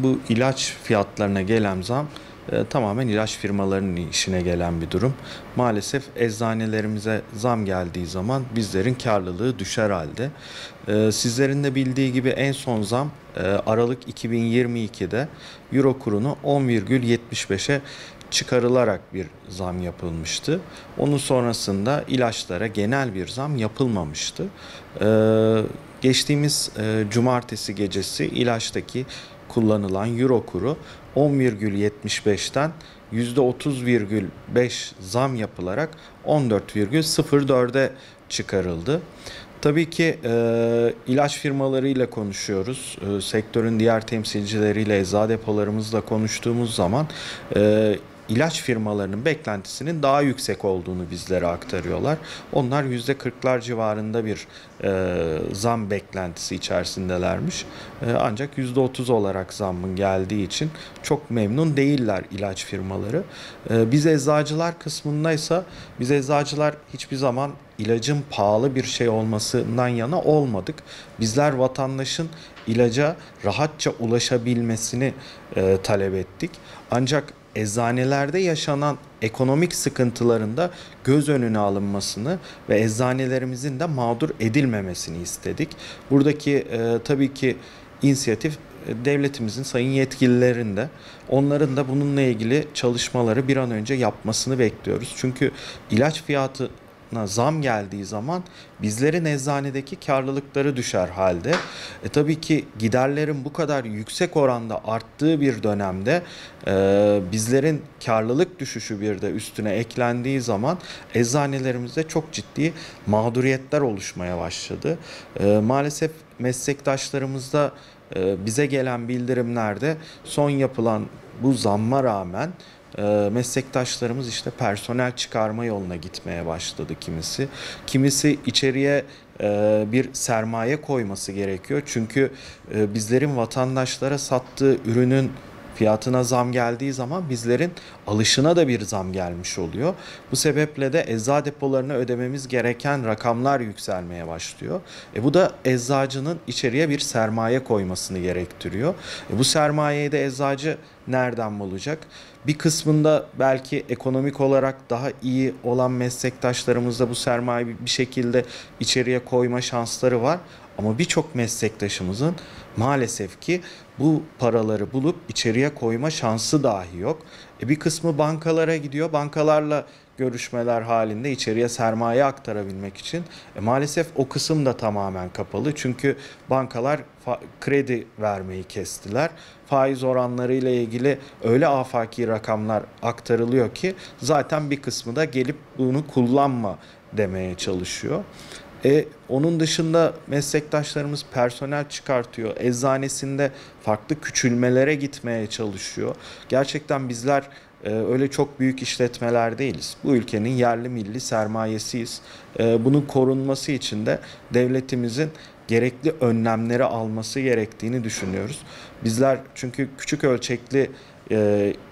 Bu ilaç fiyatlarına gelen zam tamamen ilaç firmalarının işine gelen bir durum. Maalesef eczanelerimize zam geldiği zaman bizlerin karlılığı düşer halde. Sizlerin de bildiği gibi en son zam Aralık 2022'de Euro kurunu 10,75'e çıkarılarak bir zam yapılmıştı. Onun sonrasında ilaçlara genel bir zam yapılmamıştı. Geçtiğimiz cumartesi gecesi ilaçtaki kullanılan euro kuru 10,75'ten %30,5 zam yapılarak 14,04'e çıkarıldı. Tabii ki ilaç firmalarıyla konuşuyoruz. Sektörün diğer temsilcileriyle, eczacı depolarımızla konuştuğumuz zaman ilaç firmalarının beklentisinin daha yüksek olduğunu bizlere aktarıyorlar. Onlar %40'lar civarında bir zam beklentisi içerisindelermiş. Ancak %30 olarak zammın geldiği için çok memnun değiller ilaç firmaları. Biz eczacılar kısmındaysa biz eczacılar hiçbir zaman ilacın pahalı bir şey olmasından yana olmadık. Bizler vatandaşın ilaca rahatça ulaşabilmesini talep ettik. Ancak eczanelerde yaşanan ekonomik sıkıntıların da göz önüne alınmasını ve eczanelerimizin de mağdur edilmemesini istedik. Buradaki tabii ki inisiyatif devletimizin sayın yetkililerinde. Onların da bununla ilgili çalışmaları bir an önce yapmasını bekliyoruz. Çünkü ilaç fiyatı zam geldiği zaman bizlerin eczanedeki karlılıkları düşer halde. Tabii ki giderlerin bu kadar yüksek oranda arttığı bir dönemde bizlerin karlılık düşüşü bir de üstüne eklendiği zaman eczanelerimizde çok ciddi mağduriyetler oluşmaya başladı. Maalesef meslektaşlarımızda bize gelen bildirimlerde son yapılan bu zamma rağmen meslektaşlarımız işte personel çıkarma yoluna gitmeye başladı kimisi. Kimisi içeriye bir sermaye koyması gerekiyor. Çünkü bizlerin vatandaşlara sattığı ürünün fiyatına zam geldiği zaman bizlerin alışına da bir zam gelmiş oluyor. Bu sebeple de eczacı depolarına ödememiz gereken rakamlar yükselmeye başlıyor. Bu da eczacının içeriye bir sermaye koymasını gerektiriyor. Bu sermayeyi de eczacı nereden bulacak? Bir kısmında belki ekonomik olarak daha iyi olan meslektaşlarımızda bu sermayeyi bir şekilde içeriye koyma şansları var. Ama birçok meslektaşımızın maalesef ki bu paraları bulup içeriye koyma şansı dahi yok. Bir kısmı bankalara gidiyor. Bankalarla görüşmeler halinde içeriye sermaye aktarabilmek için. Maalesef o kısım da tamamen kapalı. Çünkü bankalar kredi vermeyi kestiler. Faiz oranları ile ilgili öyle afaki rakamlar aktarılıyor ki zaten bir kısmı da gelip bunu kullanma demeye çalışıyor. Onun dışında meslektaşlarımız personel çıkartıyor. Eczanesinde farklı küçülmelere gitmeye çalışıyor. Gerçekten bizler öyle çok büyük işletmeler değiliz. Bu ülkenin yerli milli sermayesiyiz. Bunun korunması için de devletimizin gerekli önlemleri alması gerektiğini düşünüyoruz. Bizler çünkü küçük ölçekli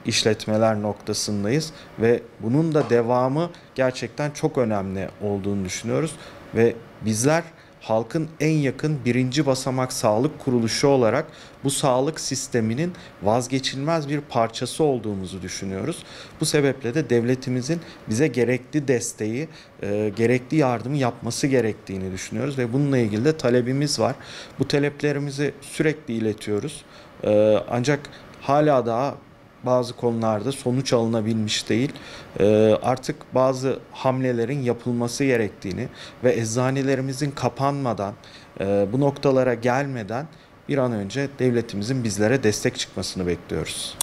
işletmeler noktasındayız ve bunun da devamı gerçekten çok önemli olduğunu düşünüyoruz ve bizler halkın en yakın birinci basamak sağlık kuruluşu olarak bu sağlık sisteminin vazgeçilmez bir parçası olduğumuzu düşünüyoruz. Bu sebeple de devletimizin bize gerekli desteği, gerekli yardımı yapması gerektiğini düşünüyoruz ve bununla ilgili de talebimiz var. Bu taleplerimizi sürekli iletiyoruz. Ancak hala daha bazı konularda sonuç alınabilmiş değil. Artık bazı hamlelerin yapılması gerektiğini ve eczanelerimizin kapanmadan, bu noktalara gelmeden bir an önce devletimizin bizlere destek çıkmasını bekliyoruz.